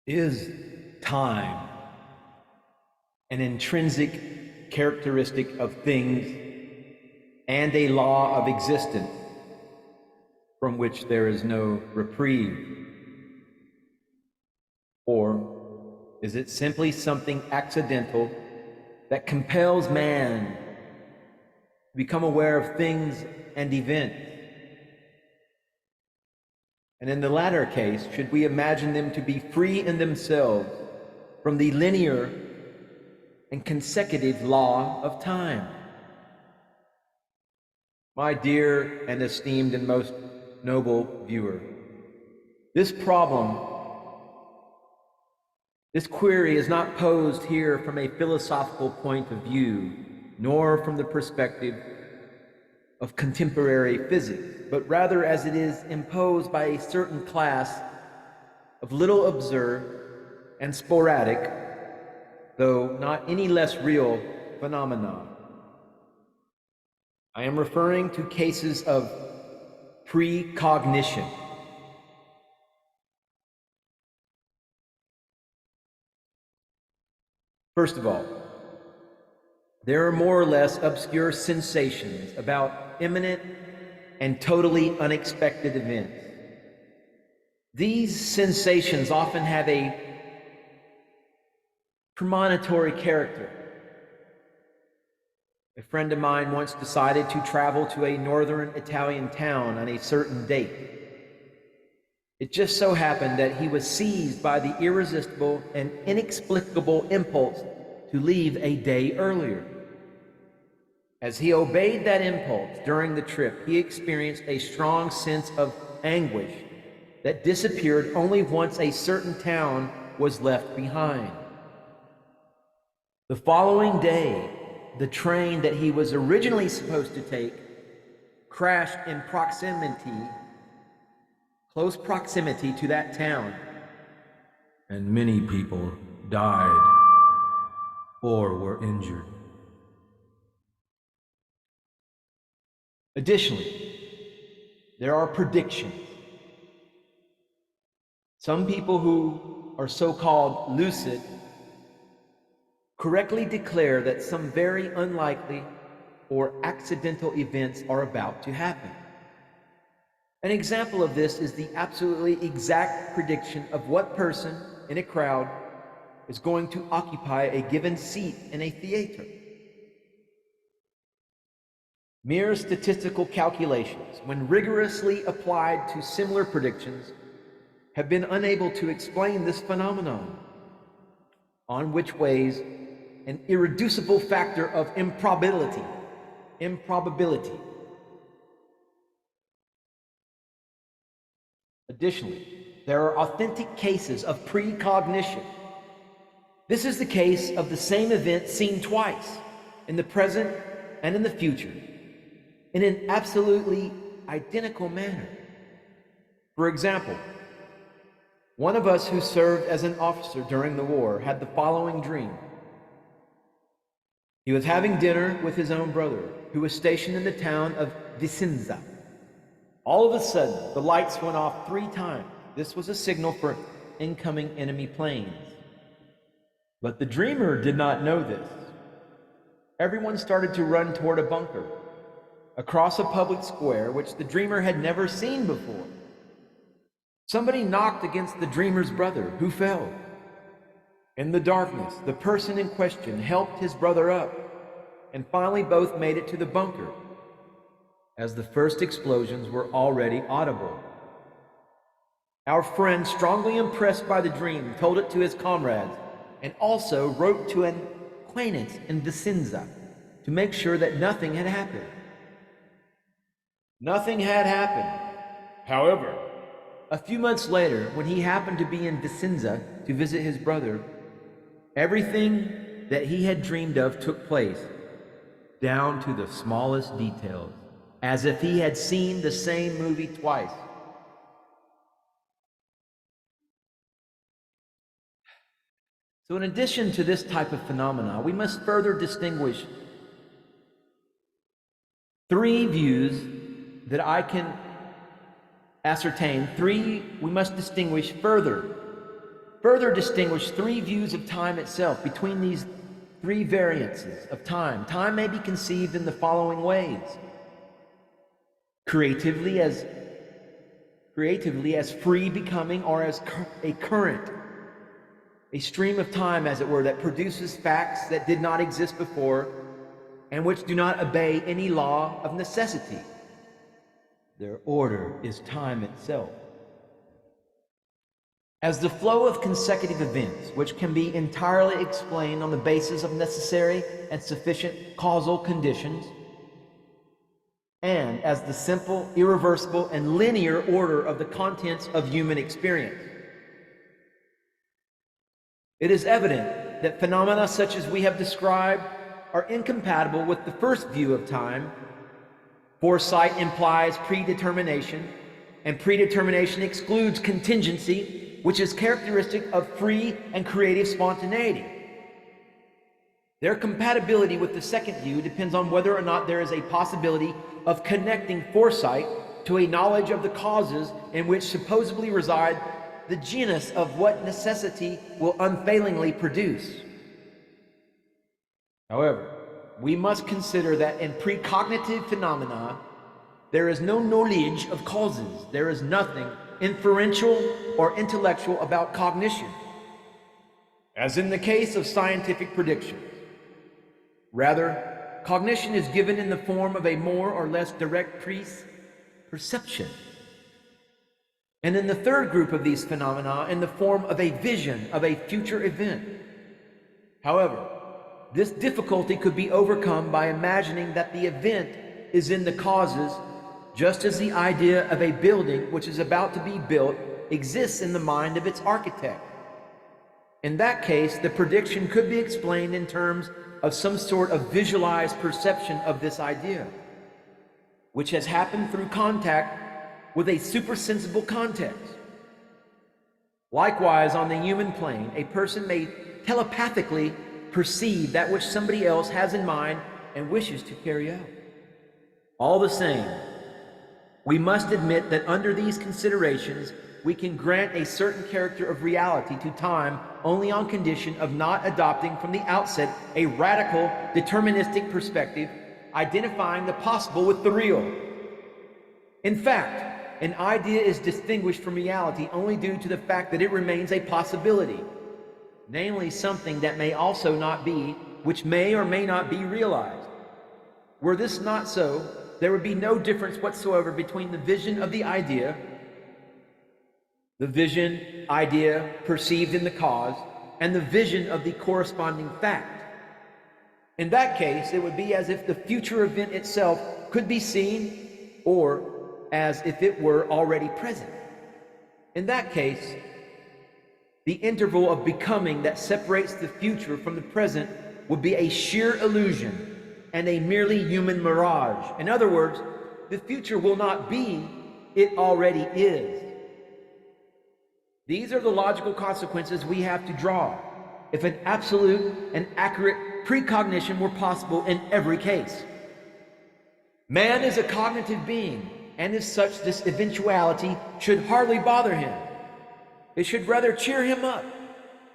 Is time an intrinsic characteristic of things and a law of existence from which there is no reprieve? Or is it simply something accidental that compels man to become aware of things and events? And in the latter case, should we imagine them to be free in themselves from the linear and consecutive law of time? My dear and esteemed and most noble viewer, this query is not posed here from a philosophical point of view, nor from the perspective of contemporary physics, but rather as it is imposed by a certain class of little observed and sporadic, though not any less real, phenomena. I am referring to cases of precognition. First of all, there are more or less obscure sensations about imminent and totally unexpected events. These sensations often have a premonitory character. A friend of mine once decided to travel to a northern Italian town on a certain date. It just so happened that he was seized by the irresistible and inexplicable impulse to leave a day earlier. As he obeyed that impulse during the trip, he experienced a strong sense of anguish that disappeared only once a certain town was left behind. The following day, the train that he was originally supposed to take crashed in close proximity to that town, and many people died or were injured. Additionally, there are predictions. Some people who are so-called lucid correctly declare that some very unlikely or accidental events are about to happen. An example of this is the absolutely exact prediction of what person in a crowd is going to occupy a given seat in a theater. Mere statistical calculations, when rigorously applied to similar predictions, have been unable to explain this phenomenon, on which weighs an irreducible factor of improbability. Additionally, there are authentic cases of precognition. This is the case of the same event seen twice, in the present and in the future, in an absolutely identical manner. For example, one of us who served as an officer during the war had the following dream. He was having dinner with his own brother, who was stationed in the town of Vicenza. All of a sudden, the lights went off 3 times. This was a signal for incoming enemy planes. But the dreamer did not know this. Everyone started to run toward a bunker across a public square which the dreamer had never seen before. Somebody knocked against the dreamer's brother, who fell. In the darkness, the person in question helped his brother up, and finally both made it to the bunker, as the first explosions were already audible. Our friend, strongly impressed by the dream, told it to his comrades, and also wrote to an acquaintance in Vicenza to make sure that nothing had happened. Nothing had happened. However, a few months later, when he happened to be in Vicenza to visit his brother, everything that he had dreamed of took place, down to the smallest details, as if he had seen the same movie twice. So in addition to this type of phenomena, we must further distinguish 3 views that I can ascertain. We must distinguish further further distinguish three views of time itself. Between these three variances of time, time may be conceived in the following ways: creatively as free becoming, or as a current, a stream of time, as it were, that produces facts that did not exist before and which do not obey any law of necessity. Their order is time itself. As the flow of consecutive events, which can be entirely explained on the basis of necessary and sufficient causal conditions, and as the simple, irreversible, and linear order of the contents of human experience. It is evident that phenomena such as we have described are incompatible with the first view of time. Foresight implies predetermination, and predetermination excludes contingency, which is characteristic of free and creative spontaneity. Their compatibility with the second view depends on whether or not there is a possibility of connecting foresight to a knowledge of the causes in which supposedly reside the genus of what necessity will unfailingly produce. However, we must consider that in precognitive phenomena, there is no knowledge of causes. There is nothing inferential or intellectual about cognition, as in the case of scientific predictions. Rather, cognition is given in the form of a more or less direct perception. And in the third group of these phenomena, in the form of a vision of a future event. However, this difficulty could be overcome by imagining that the event is in the causes, just as the idea of a building which is about to be built exists in the mind of its architect. In that case, the prediction could be explained in terms of some sort of visualized perception of this idea, which has happened through contact with a supersensible context. Likewise, on the human plane, a person may telepathically perceive that which somebody else has in mind and wishes to carry out. All the same, we must admit that under these considerations, we can grant a certain character of reality to time only on condition of not adopting from the outset a radical, deterministic perspective, identifying the possible with the real. In fact, an idea is distinguished from reality only due to the fact that it remains a possibility, namely something that may also not be, which may or may not be realized. Were this not so, there would be no difference whatsoever between the vision of the idea, the vision, idea perceived in the cause, and the vision of the corresponding fact. In that case, it would be as if the future event itself could be seen, or as if it were already present. In that case, the interval of becoming that separates the future from the present would be a sheer illusion and a merely human mirage. In other words, the future will not be, it already is. These are the logical consequences we have to draw if an absolute and accurate precognition were possible in every case. Man is a cognitive being, and as such, this eventuality should hardly bother him. It should rather cheer him up,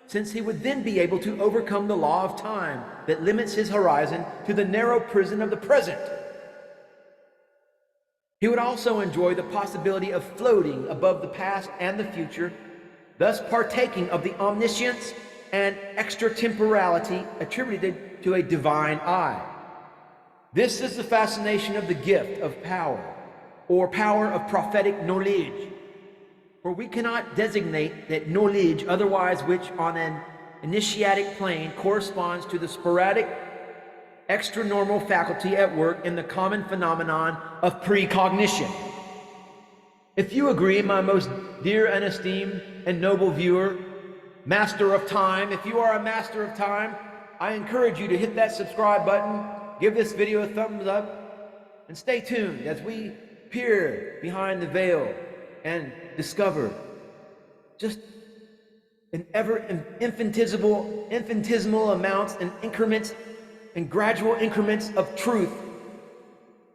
since he would then be able to overcome the law of time that limits his horizon to the narrow prison of the present. He would also enjoy the possibility of floating above the past and the future, thus partaking of the omniscience and extra-temporality attributed to a divine eye. This is the fascination of the gift of power, or power of prophetic knowledge. For we cannot designate that knowledge otherwise which on an initiatic plane corresponds to the sporadic, extra-normal faculty at work in the common phenomenon of precognition. If you agree, my most dear and esteemed and noble viewer, master of time, if you are a master of time, I encourage you to hit that subscribe button, give this video a thumbs up, and stay tuned as we peer behind the veil and discover just in ever infinitesimal amounts and increments and gradual increments of truth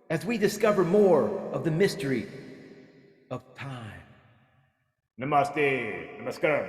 as we discover more of the mystery of time. Namaste. Namaskar.